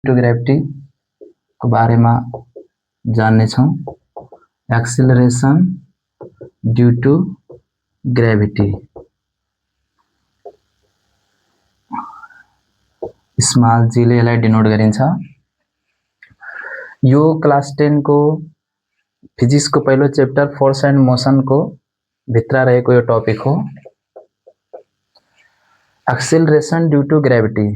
Two gravity को बारे में जानने छौं। Acceleration due to gravity small g ले यसलाई डिनोट गरिन्छ। यो क्लास 10 को फिजिक्स को पहिलो चैप्टर फोर्स एंड मोशन को भित्र रहेको यो टपिक हो। एक्सिलरेशन ड्यू टू ग्रेविटी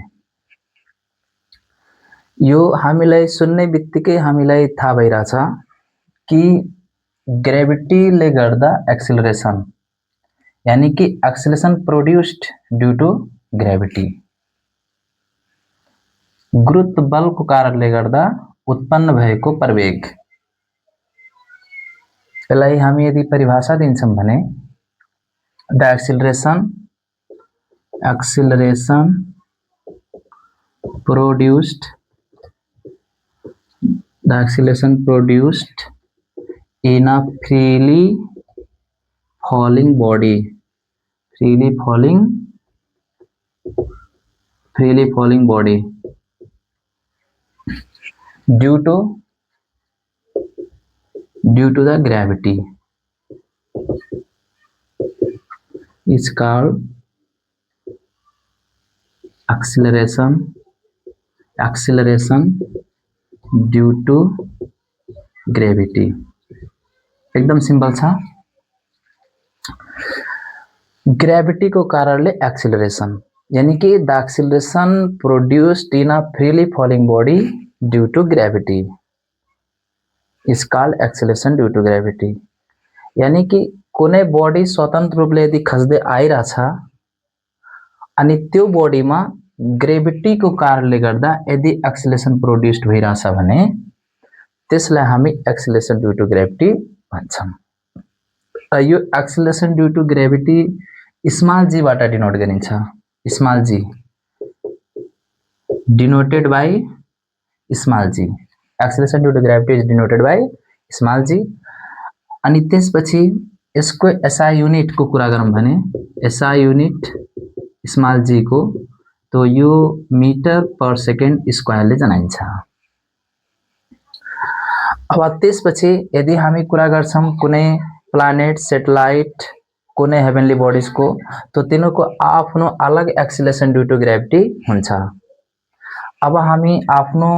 यो हामीलाई सुन्ने बित्तिकै हामीलाई थाहा भइराछ कि ग्रेविटी ले गर्दा एक्सिलरेशन यानी कि acceleration produced due to gravity गुरुत्व बल को कारणले गर्दा उत्पन्न भएको प्रवेग। यसलाई हामी यदि परिभाषा दिन्छौं भने the acceleration produced in a freely falling body due to the gravity is called acceleration due to gravity। एकदम सिंपल छ। ग्रेविटी को कारणले एक्सिलरेशन यानी कि the acceleration produced in a freely falling body due to gravity is called acceleration due to gravity. यानी कि कुनै body स्वतन्त्र रूपले यदि खस्दै आइराछ अनि त्यो बॉडी में ग्रेविटी को कारणले गर्दा यदि एक्सिलरेशन प्रोड्यूस्ड भइराछ भने त्यसलाई हामी एक्सिलरेशन ड्यू टू ग्रेविटी भन्छौं। यो acceleration due to gravity small g बाट डिनोट गरिन्छ। Small g denoted by small g. Acceleration due to gravity is denoted by small g. अनि त्यसपछि यसको एसआई यूनिट को कुरा गरौं भने एसआई यूनिट स्मॉल जी को तो यो मीटर पर सेकेन्ड स्क्वायर ले जनाइन्छ। अब त्यसपछि यदि हामी कुरा गर्छौं कुनै प्लानेट सैटेलाइट कुनै हेभेनली बॉडीज को तो तिनीको आफ्नो अलग एक्सिलरेशन ड्यू टू ग्रेविटी हुन्छ। अब हामी आफ्नो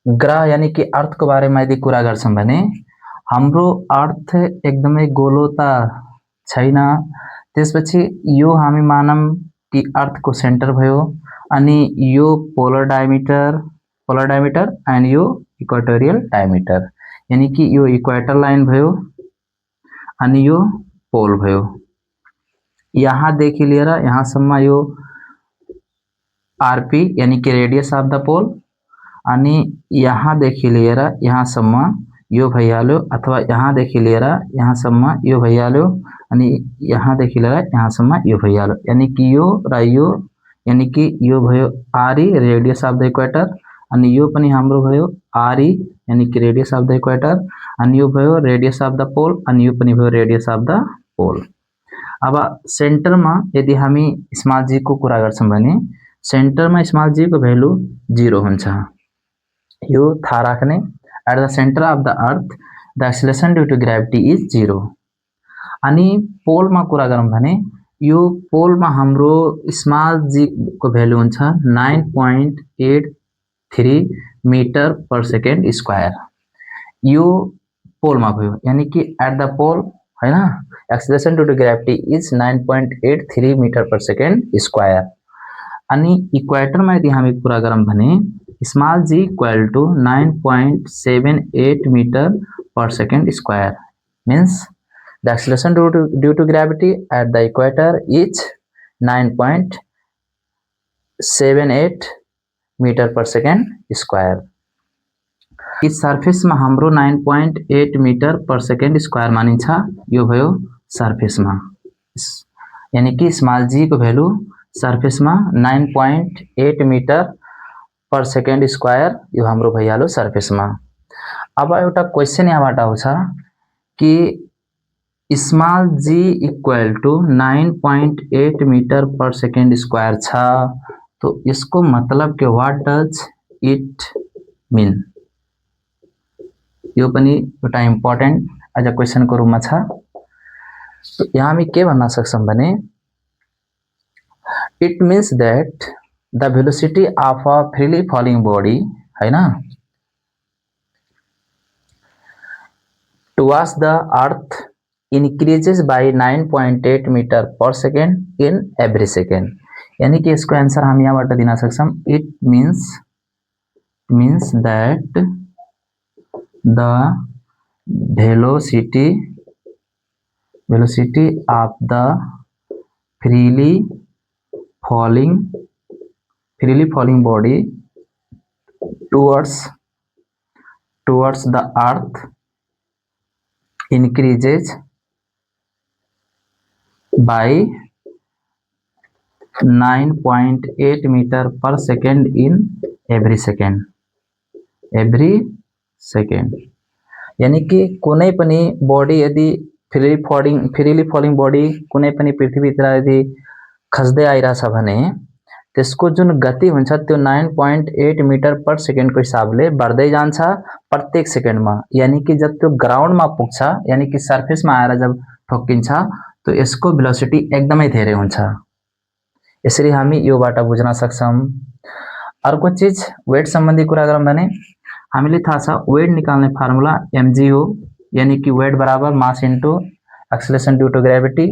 ग्रह यानी कि अर्थ को बारे में यदि कुरा गर्छौं भने हाम्रो अर्थ एकदमै गोलो त छैन। त्यसपछि यो हामी मानम कि अर्थ को सेंटर भयो अनि यो पोलर डायमीटर एंड यो इक्वेटोरियल डायमीटर यानी कि यो इक्वेटर लाइन भयो अनि यो पोल भयो। यहाँ देखि लिएर यहाँ सम्म यो आरपी यानी कि रेडियस अफ द पोल अनि यहाँ देखि लिएर यहाँ सम्म यो भइहाल्यो अथवा यहाँ देखि लिएर यहाँ सम्म यो भइहाल्यो अनि यहाँ देखि लिएर यहाँ सम्म यो भइहाल्यो यानी कि यो र यो यानी कि यो भयो आरई रेडियस अफ द इक्वेटर अनि यो पनि हाम्रो भयो आरई यानी कि रेडियस अफ द इक्वेटर अनि यो भयो रेडियस अफ द पोल अनि यो पनि भयो रेडियस अफ द पोल। अब सेंटर में यदि हामी स्मॉल जी को कुरा गर्छौं भने सेंटर में स्मॉल जी को भ्यालु 0 हुन्छ। यो थाहा राख्ने at the centre of the earth the acceleration due to gravity is 0। अनि पोल में कुरा गरौं भने यो पोल में हाम्रो स्मॉल जी को भ्यालु हुन्छ 9.83 मीटर पर सेकेन्ड स्क्वायर। यो पोल में भयो यानी कि एट द पोल हैन acceleration due to gravity is 9.83 metre per second square. अनि इक्वेटर में यदि हामी कुरा गरौं भने small g equal to 9.78 metre per second square means the acceleration due to gravity at the equator is 9.78 meter per second square। Is surface में हाम्रो 9.8 metre per second square मानिन्छ। यो भयो सरफेस में यानी कि स्मॉल जी को भ्यालु सरफेस में 9.8 मीटर पर सेकेन्ड स्क्वायर यो हाम्रो भइहाल्यो सरफेस में। अब एउटा क्वेशन यहाँबाट आउँछ कि small g equal to 9.8 metre per second square छ तो इसको मतलब के व्हाट डज इट मीन? यो पनि एउटा इम्पोर्टेन्ट एज अ क्वेसनको रूपमा छ। यहाँ हामी के भन्न सक्छौं भने it means that the velocity of a freely falling body हैन towards the earth increases by 9.8 metre per second in every second। यानी कि इसको आंसर हम यहाँबाट दिन सक्छौं it means that the velocity of the freely falling body towards the earth increases by 9.8 metre per second in every second। यानी कि कुनै पनि बॉडी यदि फ्रीली फलिङ बॉडी कुनै पनि पृथ्वीतिर यदि खस्दै आइराछ भने त्यसको जुन गति हुन्छ त्यो 9.8 मीटर पर सेकेंड को हिसाबले बढ्दै जान्छ प्रत्येक सेकेन्डमा। यानी कि जब त्यो ग्राउन्डमा पुग्छ यानी कि सर्फेसमा आएर जब ठोक्किन्छ तो यसको भेलोसिटी एकदमै धेरै हुन्छ। यसरी हामी योबाट बुझ्न सक्छौं। अर्को चीज वेट सम्बन्धी कुरा गरौँ भने हामीले थाहा छ वेट निकाल्ने फार्मुला mg हो। यानी कि वेट बराबर mass into acceleration due to gravity.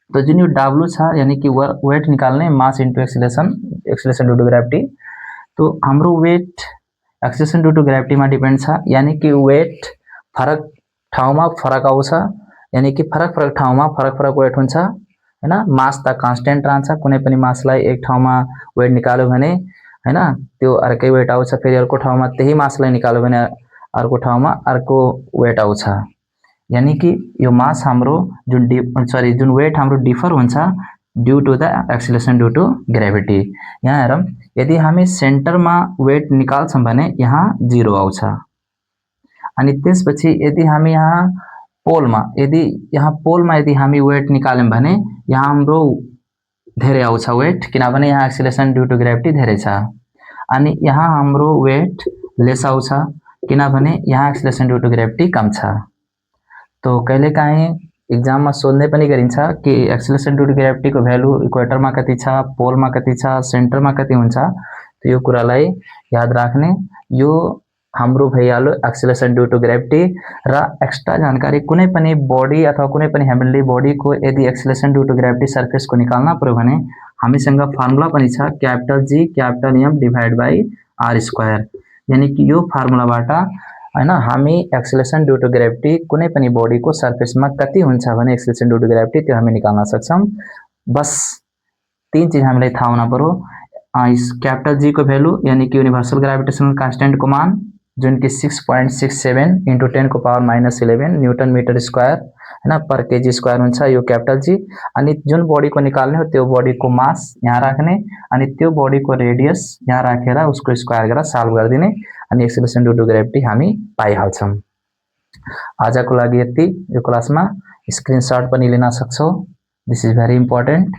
तो जुन यो w छ यानी कि वेट निकाल्ने mass into acceleration due to gravity. तो हाम्रो weight acceleration due to gravity मा डिपेन्ड छ। यानी कि वेट फरक ठाउँमा फरक आउँछ। यानी कि फरक ठाउँमा फरक वेट हुन्छ हैन। मास त कान्स्टेन्ट रहन्छ। कुनै पनि मासलाई एक ठाउँमा वेट निकाल्यो भने हैन त्यो अर्कै वेट आउँछ। फेरि अर्को ठाउँमा त्यही मासलाई निकाल्यो भने अर्को ठाउँमा अर्को वेट आउँछ। यानी कि यो मास हाम्रो जुन वेट हाम्रो डिफर हुन्छ due to the acceleration due to gravity. यहाँ हेरौं यदि हामी सेन्टरमा वेट निकाल्छौं भने यहाँ 0 आउँछ। अनि त्यसपछि यदि हामी यहाँ पोलमा यदि हामी वेट निकाल्यौं भने यहाँ हाम्रो धेरै आउँछ वेट किनभने यहाँ एक्सेलरेशन ड्यू टू ग्रेभिटी धेरै छ। अनि यहाँ हाम्रो वेट लेस आउँछ किनभने यहाँ एक्सेलरेशन ड्यू टू ग्रेभिटी कम छ। तो कहिलेकाहीँ एक्जाममा सोध्ने पनि गरिन्छ कि एक्सेलरेशन ड्यू टू ग्रेभिटी को भ्यालु इक्वेटरमा कति छ, पोलमा कति छ, सेन्टरमा कति हुन्छ। तो यो कुरालाई याद राख्ने। यो हाम्रो भइहाल्यो एक्सेलरेशन ड्यू टू ग्रेभिटी। र एक्स्ट्रा जानकारी कुनै पनि बॉडी अथवा कुनै पनि हेभेन्ली बॉडी को यदि acceleration due to gravity surface को निकाल्न पर्यो भने हामीसँग फार्मुला पनि छ capital G capital M divide by r square. यानी कि यो फार्मुलाबाट हैन हामी एक्सेलरेशन ड्यू टू ग्रेभिटी कुनै पनि बॉडी को सरफेसमा कति हुन्छ भने एक्सेलरेशन ड्यू टू ग्रेभिटी त्यो हामी निकाल्न सक्छौं। बस तीन चीज हामीलाई थाहा हुन पर्यो। इस कैपिटल G को भ्यालु यानी कि यूनिभर्सल ग्रेविटेशनल कांस्टेंट को मान जुन कि 6.67 × 10⁻11 न्यूटन मीटर स्क्वायर हैन पर केजी स्क्वायर हुन्छ यो कैपिटल G। अनि जुन बॉडी को निकाल्ने हो त्यो बॉडी को मास यहाँ राख्ने अनि त्यो बॉडी को रेडियस यहाँ राखेर उसको स्क्वायर गरेर सल्भ गर्दिने अनि एक्सेलरेशन ड्यू टू ग्रेभिटी हामी पाइहाल्छौं। आजको लागि यति। यो क्लासमा स्क्रिनशट पनि लिन सक्छौ। This is very important.